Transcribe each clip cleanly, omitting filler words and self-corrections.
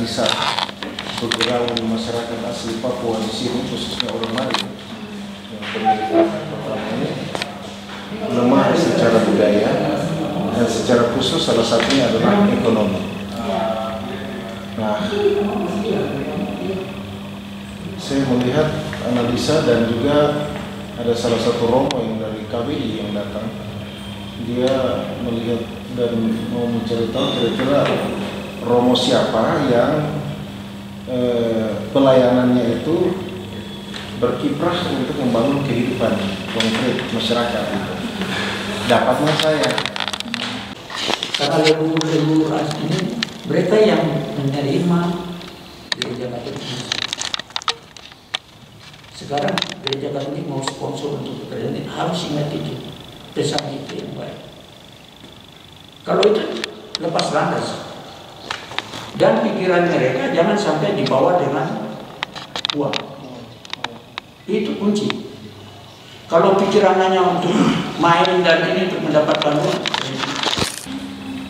menganalisa pergerakan masyarakat asli Papua di sini, khususnya orang Mari yang pemilik pertama ini lemah secara budaya dan secara khusus salah satunya adalah ekonomi. Nah, saya melihat analisa dan juga ada salah satu romo yang dari KBI yang datang. Dia melihat dan mau menceritakan kira-kira romo siapa yang pelayanannya itu berkiprah untuk membangun kehidupan konkret masyarakat. Dapatnya saya. Karena leluhur ini mereka yang menerima gereja Katolik. Sekarang gereja Katolik mau sponsor untuk pekerjaan ini, harus ingat itu, pesan itu yang baik. Kalau itu lepas landas, dan pikiran mereka jangan sampai dibawa dengan uang. Itu kunci. Kalau pikiran hanya untuk main dan ini untuk mendapatkan uang.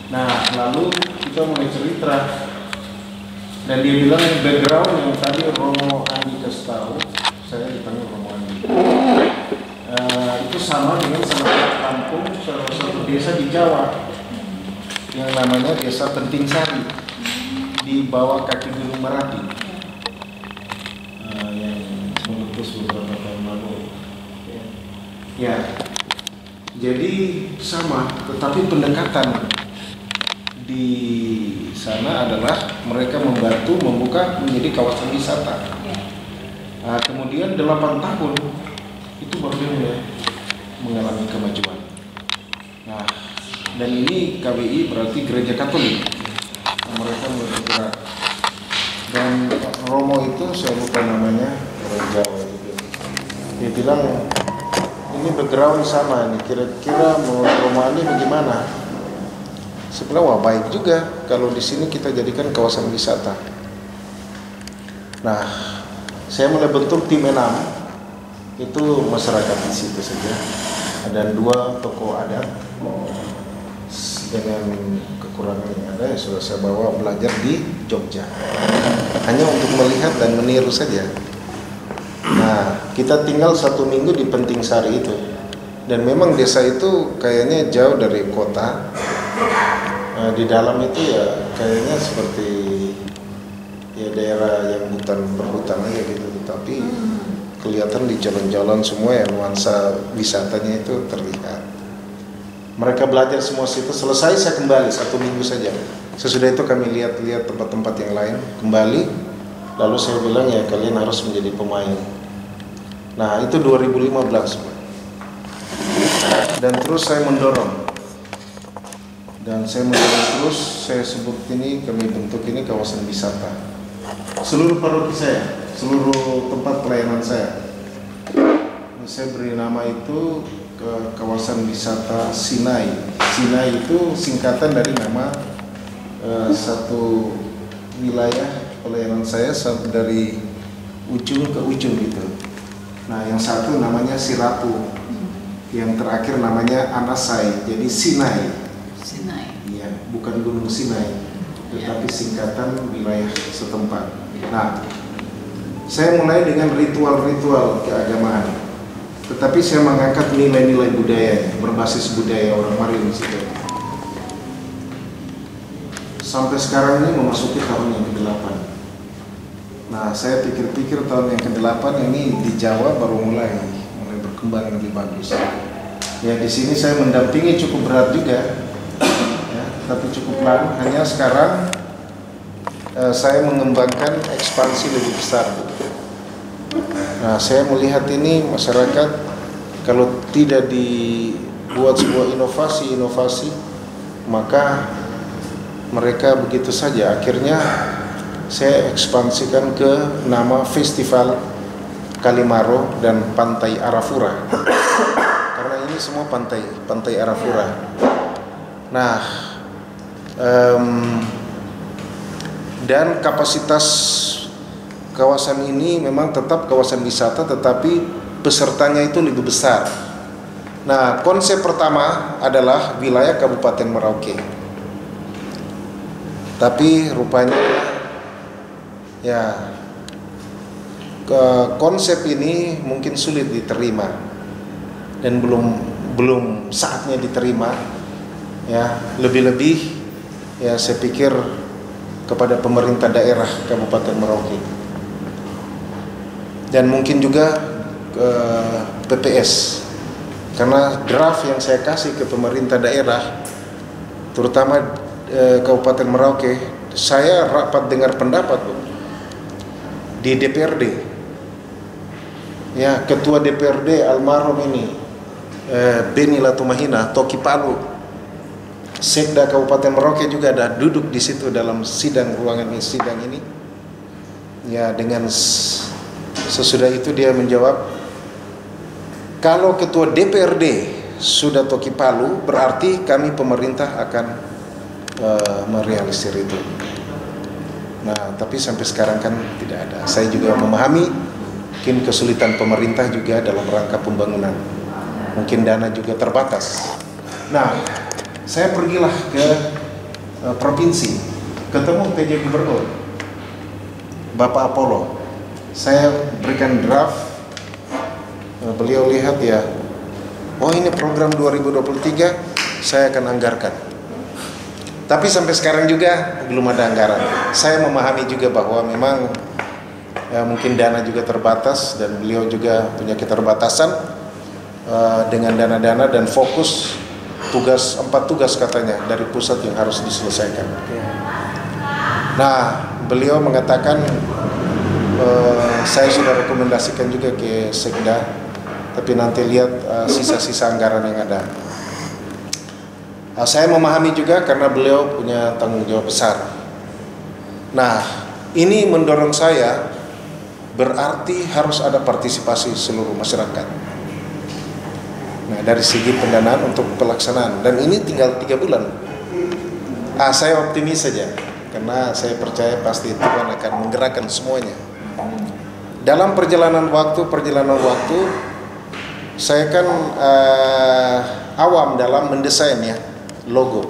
Nah, lalu kita mulai cerita dan dia bilang background yang tadi Romo Andi kasih tahu, saya dipanggil Romo Andi. Itu sama dengan salah kampung salah satu desa di Jawa yang namanya Desa Penting Sari di bawah kaki Gunung Merapi, yang meletus beberapa tahun lalu. Ya, jadi sama, tetapi pendekatan di sana adalah mereka membantu membuka menjadi kawasan wisata. Nah, kemudian 8 tahun itu baru dia mulai mengalami kemajuan. Nah, dan ini KBI berarti Gereja Katolik. Nah, mereka mulai bergerak. Dan Romo itu saya lupa namanya, orang Jawa itu. Dia bilang ini background sama nih. Kira-kira menurut Romo ini bagaimana? Sebenarnya wah baik juga kalau di sini kita jadikan kawasan wisata. Nah, saya mulai bentuk tim 6 itu masyarakat di situ saja. Ada 2 tokoh adat dengan kekurangan yang ada yang sudah saya bawa belajar di Jogja. Hanya untuk melihat dan meniru saja. Nah, kita tinggal 1 minggu di Penting Sari itu. Dan memang desa itu kayaknya jauh dari kota. Di dalam itu ya kayaknya seperti ya daerah yang hutan berhutan aja gitu, tapi kelihatan di jalan-jalan semua ya nuansa wisatanya itu terlihat. Mereka belajar semua situ, selesai saya kembali 1 minggu saja. Sesudah itu kami lihat-lihat tempat-tempat yang lain, kembali, lalu saya bilang ya kalian harus menjadi pemain. Nah itu 2015, dan terus saya mendorong. Dan saya mendorong terus, saya sebut ini, kami bentuk ini kawasan wisata. Seluruh paroki saya, seluruh tempat pelayanan saya. Saya beri nama itu ke kawasan wisata Sinai. Sinai itu singkatan dari nama satu wilayah pelayanan saya dari ujung ke ujung gitu. Nah yang satu namanya Sirapu, yang terakhir namanya Anasai, jadi Sinai. Iya, bukan Gunung Sinai, tetapi singkatan wilayah setempat. Nah, saya mulai dengan ritual-ritual keagamaan, tetapi saya mengangkat nilai-nilai budaya berbasis budaya orang Mari di situ. Sampai sekarang ini memasuki tahun yang ke-8. Nah, saya pikir-pikir tahun yang ke-8 ini di Jawa baru mulai berkembang lebih bagus. Ya, di sini saya mendampingi cukup berat juga. Tapi cukup pelan, hanya sekarang saya mengembangkan ekspansi lebih besar. Nah, saya melihat ini masyarakat kalau tidak dibuat sebuah inovasi, maka mereka begitu saja. Akhirnya saya ekspansikan ke nama Festival Kalimaro dan Pantai Arafura. Karena ini semua pantai Arafura. Nah, dan kapasitas kawasan ini memang tetap kawasan wisata, tetapi pesertanya itu lebih besar. Nah, konsep pertama adalah wilayah Kabupaten Merauke, tapi rupanya Ya, konsep ini mungkin sulit diterima dan belum saatnya diterima. Ya, lebih-lebih ya saya pikir kepada pemerintah daerah Kabupaten Merauke dan mungkin juga ke PPS, karena draft yang saya kasih ke pemerintah daerah terutama Kabupaten Merauke, saya rapat dengar pendapat di DPRD. Ya, ketua DPRD almarhum ini Beni Latumahina Toki Palu, Sekda Kabupaten Merauke juga ada duduk di situ dalam ruangan sidang ini. Ya, dengan sesudah itu dia menjawab, kalau ketua DPRD sudah Toki Palu, berarti kami pemerintah akan merealisir itu. Nah, tapi sampai sekarang kan tidak ada. Saya juga memahami mungkin kesulitan pemerintah juga dalam rangka pembangunan. Mungkin dana juga terbatas. Nah, saya pergilah ke provinsi, ketemu PJ Gubernur Bapak Apollo. Saya berikan draft, beliau lihat ya, oh ini program 2023 saya akan anggarkan. Tapi sampai sekarang juga belum ada anggaran. Saya memahami juga bahwa memang mungkin dana juga terbatas dan beliau juga punya keterbatasan dengan dana-dana dan fokus 4 tugas katanya dari pusat yang harus diselesaikan. Nah, beliau mengatakan saya sudah rekomendasikan juga ke Sekda, tapi nanti lihat sisa-sisa anggaran yang ada. Saya memahami juga karena beliau punya tanggung jawab besar. Nah, ini mendorong saya berarti harus ada partisipasi seluruh masyarakat. Nah, dari segi pendanaan untuk pelaksanaan, dan ini tinggal 3 bulan. Saya optimis saja karena saya percaya pasti Tuhan akan menggerakkan semuanya. Dalam perjalanan waktu saya kan awam dalam mendesain ya logo.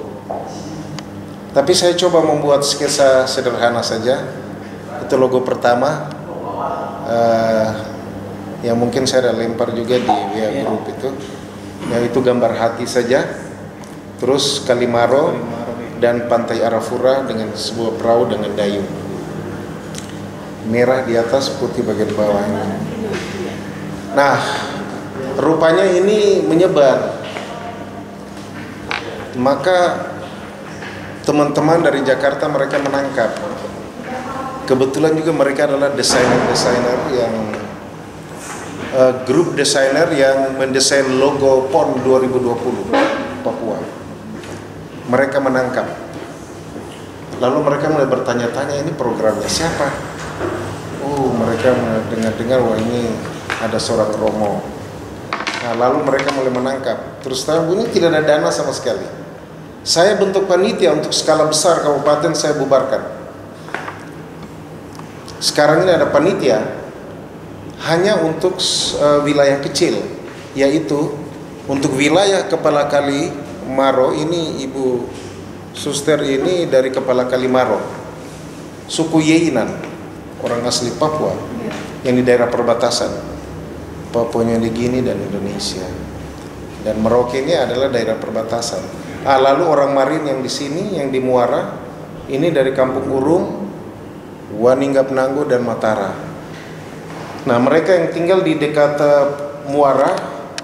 Tapi saya coba membuat sketsa sederhana saja. Itu logo pertama yang mungkin saya ada lempar juga di WA Group itu. Yaitu gambar hati saja. Terus Kalimaro dan Pantai Arafura dengan sebuah perahu dengan dayung. Merah di atas, putih bagian bawah. Nah, rupanya ini menyebar. Maka teman-teman dari Jakarta mereka menangkap. Kebetulan juga mereka adalah desainer-desainer yang grup desainer yang mendesain logo PON 2020 Papua. Mereka menangkap. Lalu mereka mulai bertanya-tanya, ini programnya siapa? Oh, mereka dengar-dengar wah ini ada seorang Romo. Nah, lalu mereka mulai menangkap. Terus terang ini tidak ada dana sama sekali. Saya bentuk panitia untuk skala besar kabupaten, saya bubarkan. Sekarang ini ada panitia hanya untuk wilayah kecil, yaitu untuk wilayah Kepala Kali Maro. Ini Ibu Suster ini dari Kepala Kali Maro, suku Yeinan, orang asli Papua yang di daerah perbatasan Papua New Guinea dan Indonesia. Dan Merauke ini adalah daerah perbatasan. Lalu orang Marin yang di sini, yang di Muara, ini dari Kampung Urung, Waninggap Nanggo dan Matara. Nah, mereka yang tinggal di dekat Muara,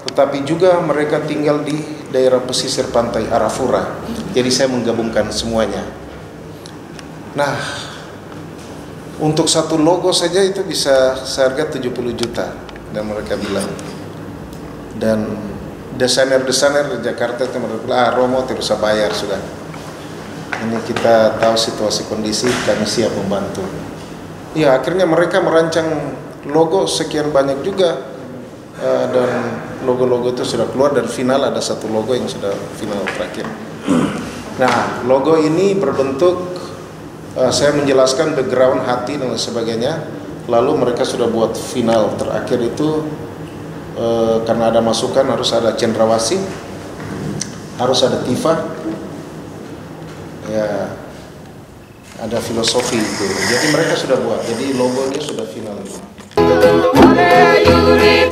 tetapi juga mereka tinggal di daerah pesisir pantai Arafura. Jadi saya menggabungkan semuanya. Nah, untuk satu logo saja itu bisa seharga 70 juta dan mereka bilang. Dan desainer-desainer di Jakarta itu mereka Romo tidak usah bayar sudah. Ini kita tahu situasi kondisi, kami siap membantu. Ya, akhirnya mereka merancang logo sekian banyak juga dan logo-logo itu sudah keluar dan final ada satu logo yang sudah final terakhir. Nah, logo ini berbentuk saya menjelaskan background hati dan sebagainya. Lalu mereka sudah buat final terakhir itu karena ada masukan harus ada cendrawasih, harus ada tifa, ya ada filosofi itu. Jadi mereka sudah buat, jadi logonya sudah final itu. Yuri